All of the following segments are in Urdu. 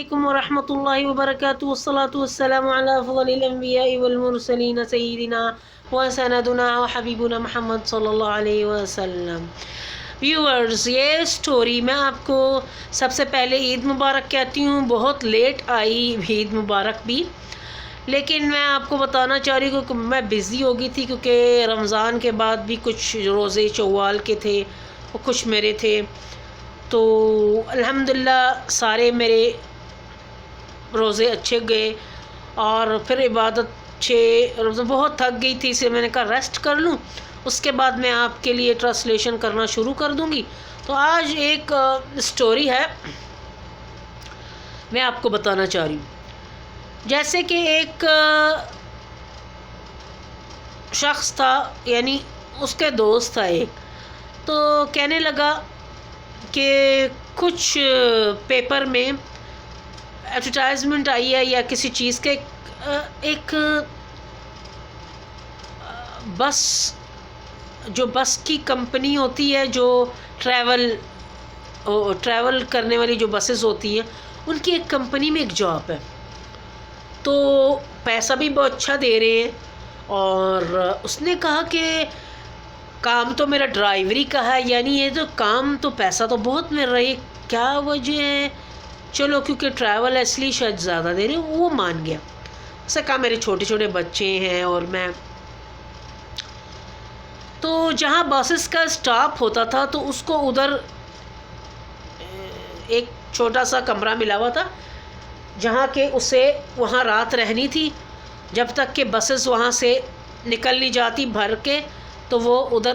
علیکم ورحمۃ اللہ وبرکاتہ والصلاة والسلام علی افضل الانبیاء والمرسلین سیدنا وسندنا وحبیبنا محمد صلی اللہ علیہ وسلم۔ ویورز، یہ سٹوری میں آپ کو سب سے پہلے عید مبارک کہتی ہوں۔ بہت لیٹ آئی عید مبارک بھی، لیکن میں آپ کو بتانا چاہ رہی ہوں کہ میں بزی ہو گئی تھی، کیونکہ رمضان کے بعد بھی کچھ روزے شوال کے تھے اور کچھ میرے تھے، تو الحمدللہ سارے میرے روزے اچھے گئے اور پھر عبادت بہت تھک گئی تھی، اسے میں نے کہا ریسٹ کر لوں، اس کے بعد میں آپ کے لیے ٹرانسلیشن کرنا شروع کر دوں گی۔ تو آج ایک سٹوری ہے، میں آپ کو بتانا چاہ رہی ہوں۔ جیسے کہ ایک شخص تھا، یعنی اس کے دوست تھا ایک، تو کہنے لگا کہ کچھ پیپر میں ایڈورٹائزمنٹ آئی ہے یا کسی چیز کے، ایک بس کی کمپنی ہوتی ہے، جو ٹریول کرنے والی جو بسز ہوتی ہیں، ان کی ایک کمپنی میں ایک جاب ہے، تو پیسہ بھی بہت اچھا دے رہے ہیں۔ اور اس نے کہا کہ کام تو میرا ڈرائیوری کا ہے، یعنی یہ تو کام تو پیسہ تو بہت مل رہا ہے، کیا وجہ ہے؟ چلو کیونکہ ٹریول ہے اس لیے شاید زیادہ دے رہے ہیں۔ وہ مان گیا، اسے کہا میرے چھوٹے چھوٹے بچے ہیں اور میں، تو جہاں بسز کا سٹاپ ہوتا تھا تو اس کو ادھر ایک چھوٹا سا کمرہ ملا ہوا تھا، جہاں کہ اسے وہاں رات رہنی تھی جب تک کہ بسز وہاں سے نکل نہیں جاتی بھر کے، تو وہ ادھر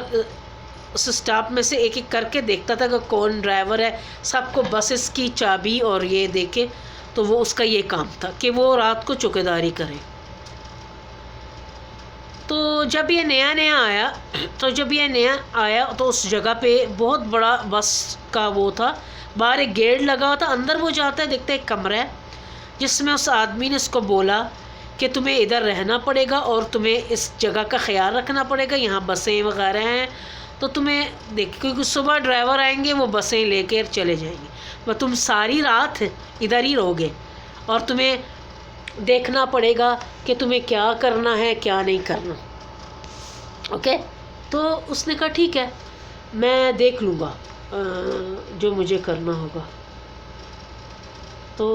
اس سٹاپ میں سے ایک ایک کر کے دیکھتا تھا کہ کون ڈرائیور ہے، سب کو بسز کی چابی اور یہ دے کے، تو وہ اس کا یہ کام تھا کہ وہ رات کو چوکیداری کرے۔ تو جب یہ نیا آیا تو اس جگہ پہ بہت بڑا بس کا وہ تھا، باہر ایک گیٹ لگا ہوا تھا، اندر وہ جاتا ہے دیکھتا ہے ایک کمرہ ہے، جس میں اس آدمی نے اس کو بولا کہ تمہیں ادھر رہنا پڑے گا اور تمہیں اس جگہ کا خیال رکھنا پڑے گا، یہاں بسیں وغیرہ ہیں، تو تمہیں کیونکہ صبح ڈرائیور آئیں گے وہ بسیں لے کے چلے جائیں گے، وہ تم ساری رات ادھر ہی رہو گے اور تمہیں دیکھنا پڑے گا کہ تمہیں کیا کرنا ہے کیا نہیں کرنا۔ اوکے، تو اس نے کہا ٹھیک ہے میں دیکھ لوں گا جو مجھے کرنا ہوگا۔ تو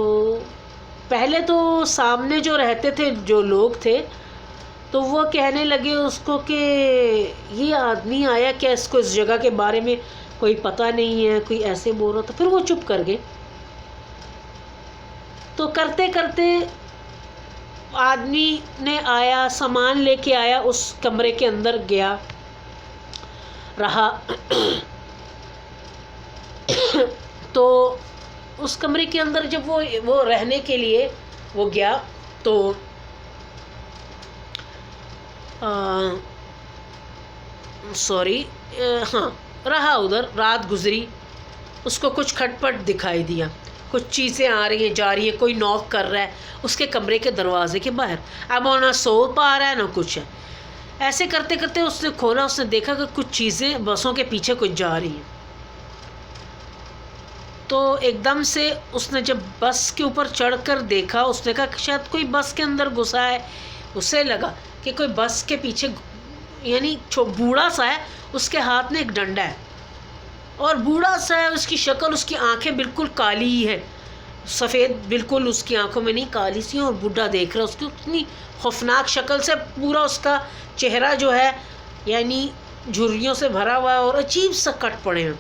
پہلے تو سامنے جو رہتے تھے جو لوگ تھے، تو وہ کہنے لگے اس کو کہ یہ آدمی آیا کیا، اس کو اس جگہ کے بارے میں کوئی پتہ نہیں ہے، کوئی ایسے بول رہا تھا۔ پھر وہ چپ کر گئے۔ تو کرتے کرتے آدمی نے آیا، سامان لے کے آیا، اس کمرے کے اندر گیا، رہا۔ تو اس کمرے کے اندر جب وہ رہنے کے لیے وہ گیا، تو رہا ادھر، رات گزری، اس کو کچھ کھٹ پٹ دکھائی دیا، کچھ چیزیں آ رہی ہیں جا رہی ہیں، کوئی نوک کر رہا ہے اس کے کمرے کے دروازے کے باہر، اب وہ نہ سو پا رہا ہے نہ کچھ ہے۔ ایسے کرتے کرتے اس نے کھولا، اس نے دیکھا کہ کچھ چیزیں بسوں کے پیچھے کچھ جا رہی ہیں۔ تو ایک دم سے اس نے جب بس کے اوپر چڑھ کر دیکھا، اس نے کہا کہ شاید کوئی بس کے اندر گھسا ہے، اسے لگا کہ کوئی بس کے پیچھے، یعنی بوڑھا سا ہے، اس کے ہاتھ میں ایک ڈنڈا ہے اور بوڑھا سا ہے، اس کی شکل، اس کی آنکھیں بالکل کالی ہی ہے، سفید بالکل اس کی آنکھوں میں نہیں، کالی سی، اور بوڑھا دیکھ رہا اس کی اتنی خوفناک شکل سے، پورا اس کا چہرہ جو ہے یعنی جھریوں سے بھرا ہوا ہے اور عجیب سا کٹ پڑے ہیں۔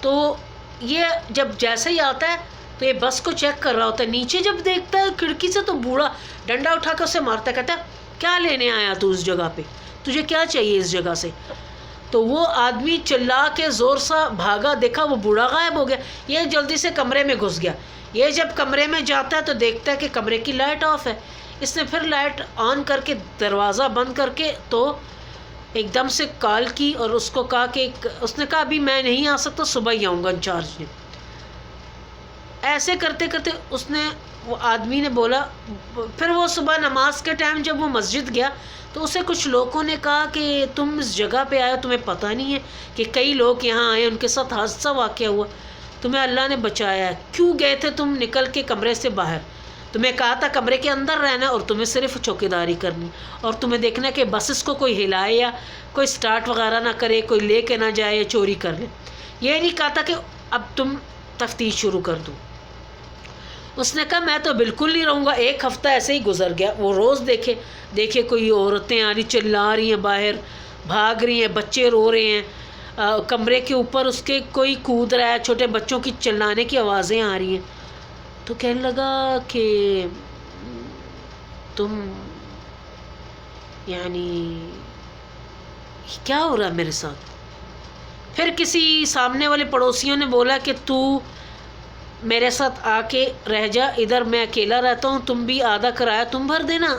تو یہ جب جیسے ہی آتا ہے تو یہ بس کو چیک کر رہا ہوتا ہے، نیچے جب دیکھتا ہے کھڑکی سے تو بوڑھا ڈنڈا اٹھا کر اسے مارتا ہے، کہتا ہے کیا لینے آیا تو اس جگہ پہ، تجھے کیا چاہیے اس جگہ سے؟ تو وہ آدمی چلا کے زور سا بھاگا، دیکھا وہ بوڑھا غائب ہو گیا، یہ جلدی سے کمرے میں گھس گیا۔ یہ جب کمرے میں جاتا ہے تو دیکھتا ہے کہ کمرے کی لائٹ آف ہے، اس نے پھر لائٹ آن کر کے دروازہ بند کر کے تو ایک دم سے کال کی اور اس کو کہا کہ اس نے کہا ابھی میں نہیں آ سکتا، صبح ہی آؤں گا انچارج نے۔ ایسے کرتے کرتے وہ آدمی نے بولا، پھر وہ صبح نماز کے ٹائم جب وہ مسجد گیا تو اسے کچھ لوگوں نے کہا کہ تم اس جگہ پہ آئے، تمہیں پتہ نہیں ہے کہ کئی لوگ یہاں آئے، ان کے ساتھ حادثہ واقعہ ہوا۔ تمہیں اللہ نے بچایا ہے، کیوں گئے تھے تم نکل کے کمرے سے باہر؟ تمہیں کہا تھا کمرے کے اندر رہنا اور تمہیں صرف چوکیداری کرنی، اور تمہیں دیکھنا کہ بسز کو کوئی ہلائے یا کوئی سٹارٹ وغیرہ نہ کرے، کوئی لے کے نہ جائے یا چوری کر لے۔ یہ نہیں کہا تھا کہ اب تم تفتیش شروع کر دو۔ اس نے کہا میں تو بالکل نہیں رہوں گا، ایک ہفتہ ایسے ہی گزر گیا۔ وہ روز دیکھے کوئی عورتیں آ رہی، چلا رہی ہیں باہر، بھاگ رہی ہیں، بچے رو رہے ہیں، کمرے کے اوپر اس کے کوئی کود رہا ہے، چھوٹے بچوں کی چلانے کی آوازیں آ رہی ہیں۔ تو کہنے لگا کہ تم یعنی کیا ہو رہا ہے میرے ساتھ؟ پھر کسی سامنے والے پڑوسیوں نے بولا کہ تو میرے ساتھ آ کے رہ جا، ادھر میں اکیلا رہتا ہوں، تم بھی آدھا کرایہ تم بھر دینا،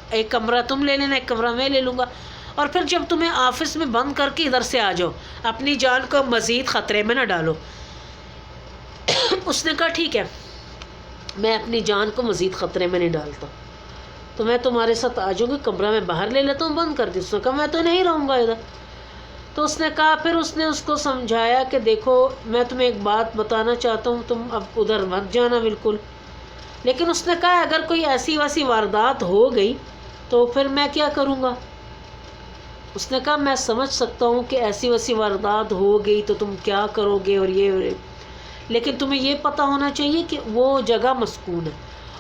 ایک کمرہ تم لے لینا، ایک کمرہ میں لے لوں گا، اور پھر جب تمہیں آفس میں بند کر کے ادھر سے آ جاؤ، اپنی جان کو مزید خطرے میں نہ ڈالو۔ اس نے کہا ٹھیک ہے، میں اپنی جان کو مزید خطرے میں نہیں ڈالتا، تو میں تمہارے ساتھ آ جاؤں گی، کمرہ میں باہر لے لیتا ہوں بند کر دی۔ اس نے کہا میں تو نہیں رہوں گا ادھر۔ تو اس نے کہا، پھر اس نے اس کو سمجھایا کہ دیکھو میں تمہیں ایک بات بتانا چاہتا ہوں، تم اب ادھر مت جانا بالکل۔ لیکن اس نے کہا اگر کوئی ایسی ویسی واردات ہو گئی تو پھر میں کیا کروں گا؟ اس نے کہا میں سمجھ سکتا ہوں کہ ایسی ویسی واردات ہو گئی تو تم کیا کرو گے اور یہ، لیکن تمہیں یہ پتہ ہونا چاہیے کہ وہ جگہ مسکون ہے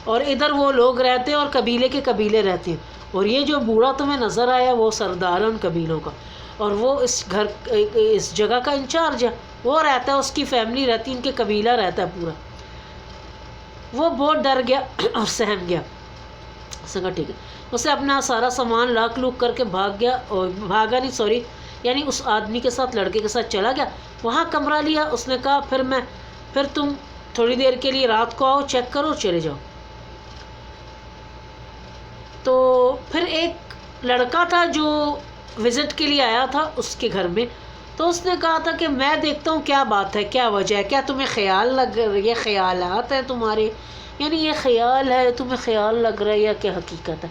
اور ادھر وہ لوگ رہتے ہیں اور قبیلے کے قبیلے رہتے ہیں، اور یہ جو بوڑھا تمہیں نظر آیا وہ سردار ہے ان قبیلوں کا، اور وہ اس جگہ کا انچارج ہے، وہ رہتا ہے، اس کی فیملی رہتی ہے، ان کے قبیلہ رہتا ہے پورا۔ وہ بہت ڈر گیا اور سہم گیا۔ اس نے کہا ٹھیک ہے، اسے اپنا سارا سامان لاک لوک کر کے یعنی اس آدمی کے ساتھ، لڑکے کے ساتھ چلا گیا، وہاں کمرہ لیا۔ اس نے کہا پھر تم تھوڑی دیر کے لیے رات کو آؤ، چیک کرو، چلے جاؤ۔ تو پھر ایک لڑکا تھا جو وزٹ کے لیے آیا تھا اس کے گھر میں، تو اس نے کہا تھا کہ میں دیکھتا ہوں کیا بات ہے، کیا وجہ ہے، کیا تمہیں یہ خیالات ہیں تمہارے، یعنی یہ خیال ہے، تمہیں خیال لگ رہا ہے یا کیا حقیقت ہے؟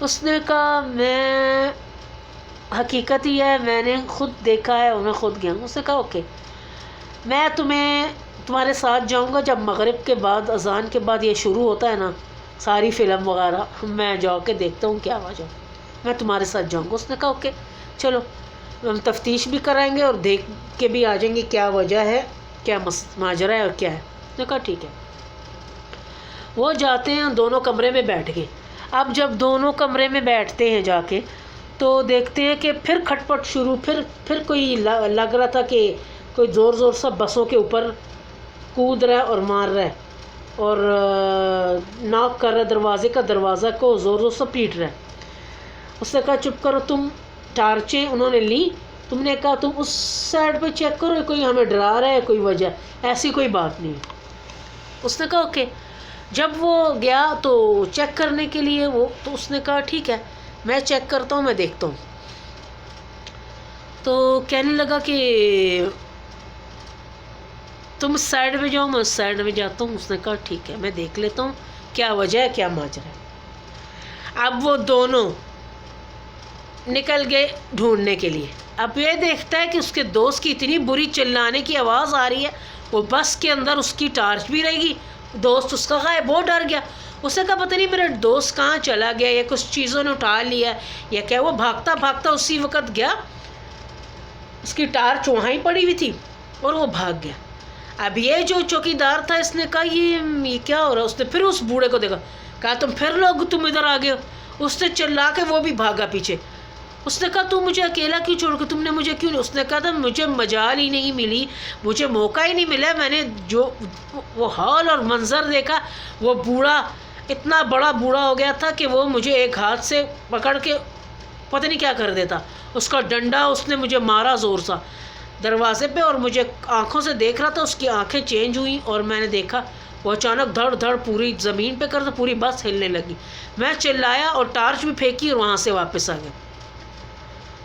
اس نے کہا میں حقیقت ہی ہے، میں نے خود دیکھا ہے اور میں خود گیا ہوں۔ اس نے کہا اوکے، میں تمہارے ساتھ جاؤں گا، جب مغرب کے بعد، اذان کے بعد یہ شروع ہوتا ہے نا ساری فلم وغیرہ، میں جا کے دیکھتا ہوں کیا وجہ، میں تمہارے ساتھ جاؤں گا۔ اس نے کہا اوکے چلو، ہم تفتیش بھی کرائیں گے اور دیکھ کے بھی آ جائیں گے کیا وجہ ہے، کیا ماجرا ہے اور کیا ہے۔ اس نے کہا ٹھیک ہے۔ وہ جاتے ہیں، دونوں کمرے میں بیٹھ گئے۔ اب جب دونوں کمرے میں بیٹھتے ہیں جا کے تو دیکھتے ہیں کہ پھر کھٹ پٹ شروع، پھر کوئی لگ رہا تھا کہ کوئی زور سے بسوں کے اوپر کود رہا ہے اور مار رہا ہے اور ناک کر رہا ہے، دروازہ کو زور سے پیٹ رہا ہے۔ اس نے کہا چپ کرو، تم ٹارچیں انہوں نے لی، تم نے کہا تم اس سائڈ پہ چیک کرو، کوئی ہمیں ڈرا رہا ہے، کوئی وجہ، ایسی کوئی بات نہیں۔ اس نے کہا اوکے۔ جب وہ گیا تو چیک کرنے کے لیے تو اس نے کہا ٹھیک ہے میں چیک کرتا ہوں، میں دیکھتا ہوں۔ تو کہنے لگا کہ تم اس سائڈ میں جاؤ، میں اس سائڈ میں جاتا ہوں۔ اس نے کہا ٹھیک ہے میں دیکھ لیتا ہوں کیا وجہ ہے، کیا ماجرا ہے۔ اب وہ دونوں نکل گئے ڈھونڈنے کے لیے۔ اب یہ دیکھتا ہے کہ اس کے دوست کی اتنی بری چلانے کی آواز آ رہی ہے، وہ بس کے اندر اس کی ٹارچ بھی رہے گی، دوست اس کا غائب، بہت ڈر گیا۔ اسے کہا پتہ نہیں میرا دوست کہاں چلا گیا، یا کچھ چیزوں نے اٹھا لیا یا کیا۔ وہ بھاگتا اسی وقت گیا، اس کی ٹارچ وہاں ہی پڑی ہوئی تھی اور وہ بھاگ گیا۔ اب یہ جو چوکیدار تھا اس نے کہا یہ کیا ہو رہا ہے۔ اس نے پھر اس بوڑھے کو دیکھا، کہا تم ادھر آ گئے ہو۔ اس نے چلا کے وہ بھی بھاگا پیچھے۔ اس نے کہا تم مجھے اکیلا کیوں چھوڑ کے، تم نے مجھے کیوں نہیں؟ اس نے کہا تھا مجھے مجال ہی نہیں ملی، مجھے موقع ہی نہیں ملا، میں نے جو وہ حال اور منظر دیکھا، وہ بوڑھا اتنا بڑا بوڑھا ہو گیا تھا کہ وہ مجھے ایک ہاتھ سے پکڑ کے پتہ نہیں کیا کر دیتا، اس کا ڈنڈا اس نے مجھے مارا زور سا دروازے پہ، اور مجھے آنکھوں سے دیکھ رہا تھا، اس کی آنکھیں چینج ہوئیں اور میں نے دیکھا وہ اچانک دھڑ دھڑ پوری زمین پہ کرتا، پوری بس ہلنے لگی۔ میں چلایا اور ٹارچ بھی پھینکی اور وہاں سے واپس آ گیا۔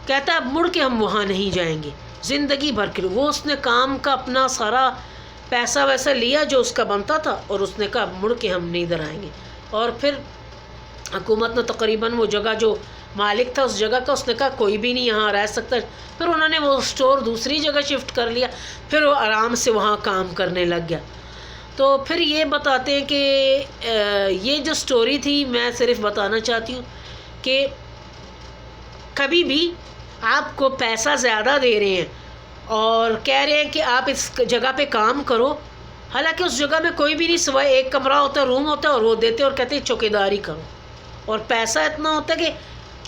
کہتا ہے اب مڑ کے ہم وہاں نہیں جائیں گے زندگی بھر کے لیے۔ وہ اس نے کام کا اپنا سارا پیسہ ویسا لیا جو اس کا بنتا تھا، اور اس نے کہا مڑ کے ہم نہیں ادھر آئیں گے۔ اور پھر حکومت نے تقریباً وہ جگہ جو مالک تھا اس جگہ کا، اس نے کہا کوئی بھی نہیں یہاں رہ سکتا، پھر انہوں نے وہ اسٹور دوسری جگہ شفٹ کر لیا، پھر وہ آرام سے وہاں کام کرنے لگ گیا۔ تو پھر یہ بتاتے ہیں کہ یہ جو سٹوری تھی میں صرف بتانا چاہتی ہوں کہ کبھی بھی آپ کو پیسہ زیادہ دے رہے ہیں اور کہہ رہے ہیں کہ آپ اس جگہ پہ کام کرو، حالانکہ اس جگہ میں کوئی بھی نہیں سوائے ایک کمرہ ہوتا ہے، روم ہوتا ہے، اور وہ دیتے اور کہتے ہیں چوکیداری کرو، اور پیسہ اتنا ہوتا ہے کہ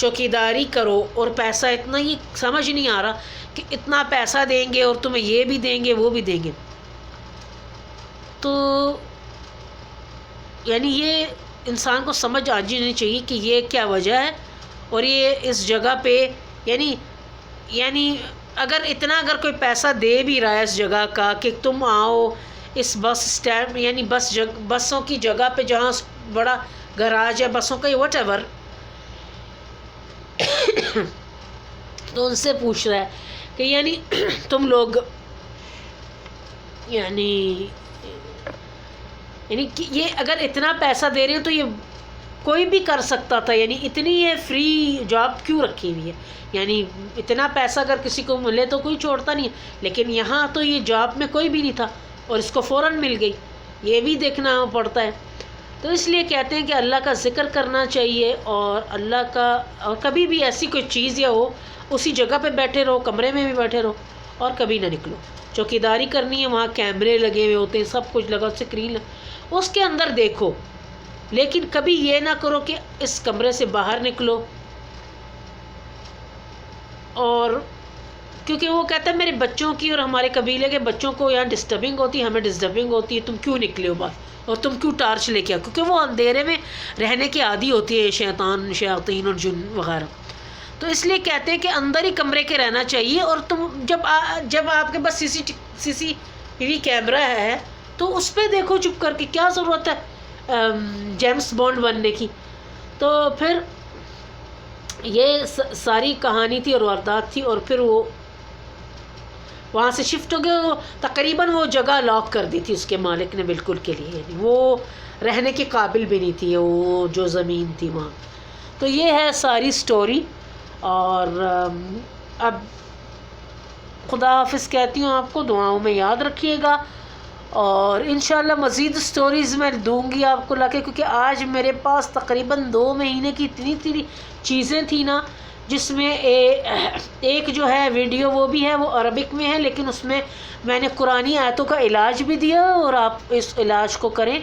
چوکیداری کرو، اور پیسہ اتنا، یہ سمجھ نہیں آ رہا کہ اتنا پیسہ دیں گے اور تمہیں یہ بھی دیں گے وہ بھی دیں گے۔ تو یعنی یہ انسان کو سمجھ آ جانی چاہیے کہ یہ کیا وجہ ہے، اور یہ اس جگہ پہ یعنی اگر کوئی پیسہ دے بھی رہا ہے اس جگہ کا کہ تم آؤ اس بس اسٹینڈ، یعنی بسوں کی جگہ پہ جہاں بڑا گراج ہے بسوں کا، وٹ ایور، تو ان سے پوچھ رہا ہے کہ یعنی تم لوگ یعنی کہ یہ اگر اتنا پیسہ دے رہے ہو تو یہ کوئی بھی کر سکتا تھا، یعنی اتنی یہ فری جاب کیوں رکھی ہوئی ہے؟ یعنی اتنا پیسہ اگر کسی کو ملے تو کوئی چھوڑتا نہیں، لیکن یہاں تو یہ جاب میں کوئی بھی نہیں تھا اور اس کو فوراً مل گئی، یہ بھی دیکھنا پڑتا ہے۔ تو اس لیے کہتے ہیں کہ اللہ کا ذکر کرنا چاہیے، اور اللہ کا، اور کبھی بھی ایسی کوئی چیز یا ہو اسی جگہ پہ بیٹھے رہو، کمرے میں بھی بیٹھے رہو اور کبھی نہ نکلو۔ چوکیداری کرنی ہے، وہاں کیمرے لگے ہوئے ہوتے ہیں، سب کچھ لگا، اسکرین اس کے اندر دیکھو، لیکن کبھی یہ نہ کرو کہ اس کمرے سے باہر نکلو، اور کیونکہ وہ کہتا ہے میرے بچوں کی اور ہمارے قبیلے کے بچوں کو یہاں ڈسٹربنگ ہوتی ہے، ہمیں ڈسٹربنگ ہوتی ہے، تم کیوں نکلے ہو باہر اور تم کیوں ٹارچ لے کے آؤ، کیونکہ وہ اندھیرے میں رہنے کی عادی ہوتی ہے شیاطین اور جن وغیرہ۔ تو اس لیے کہتے ہیں کہ اندر ہی کمرے کے رہنا چاہیے، اور تم جب آپ کے پاس سی سی ٹی وی کیمرہ ہے تو اس پہ دیکھو چپ کر کے، کیا ضرورت ہے جیمس بانڈ بننے کی۔ تو پھر یہ ساری کہانی تھی اور واردات تھی، اور پھر وہ وہاں سے شفٹ ہو گئے، تقریباً وہ جگہ لاک کر دی تھی اس کے مالک نے بالکل کے لیے، یعنی وہ رہنے کے قابل بھی نہیں تھی وہ جو زمین تھی وہاں۔ تو یہ ہے ساری سٹوری، اور اب خدا حافظ کہتی ہوں آپ کو، دعاؤں میں یاد رکھیے گا، اور انشاءاللہ مزید سٹوریز میں دوں گی آپ کو لا کے، کیونکہ آج میرے پاس تقریباً 2 مہینے کی اتنی چیزیں تھیں نا، جس میں ایک جو ہے ویڈیو وہ بھی ہے، وہ عربک میں ہے، لیکن اس میں میں نے قرآنی آیتوں کا علاج بھی دیا، اور آپ اس علاج کو کریں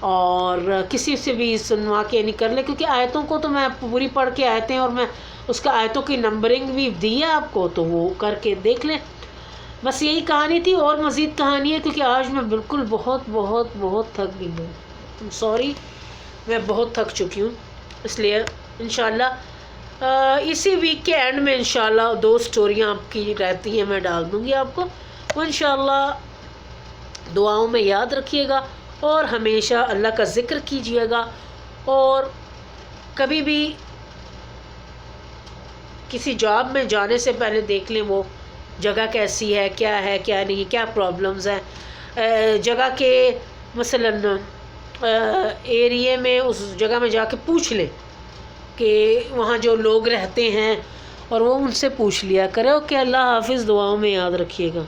اور کسی سے بھی سنوا کے نہیں کر لیں، کیونکہ آیتوں کو تو میں پوری پڑھ کے آیتیں، اور میں اس کا آیتوں کی نمبرنگ بھی دی ہے آپ کو، تو وہ کر کے دیکھ لیں۔ بس یہی کہانی تھی، اور مزید کہانی ہے، کیونکہ آج میں بالکل بہت بہت بہت تھک گئی ہوں، سوری، میں بہت تھک چکی ہوں، اس لیے انشاءاللہ اسی ویک کے اینڈ میں انشاءاللہ 2 سٹوریاں آپ کی رہتی ہیں، میں ڈال دوں گی آپ کو، وہ انشاءاللہ دعاؤں میں یاد رکھیے گا، اور ہمیشہ اللہ کا ذکر کیجیے گا، اور کبھی بھی کسی جاب میں جانے سے پہلے دیکھ لیں وہ جگہ کیسی ہے کیا نہیں، کیا پرابلمز ہیں جگہ کے، مثلاً ایریے میں، اس جگہ میں جا کے پوچھ لیں کہ وہاں جو لوگ رہتے ہیں، اور وہ ان سے پوچھ لیا کرے۔ اوکے، اللہ حافظ، دعاؤں میں یاد رکھیے گا۔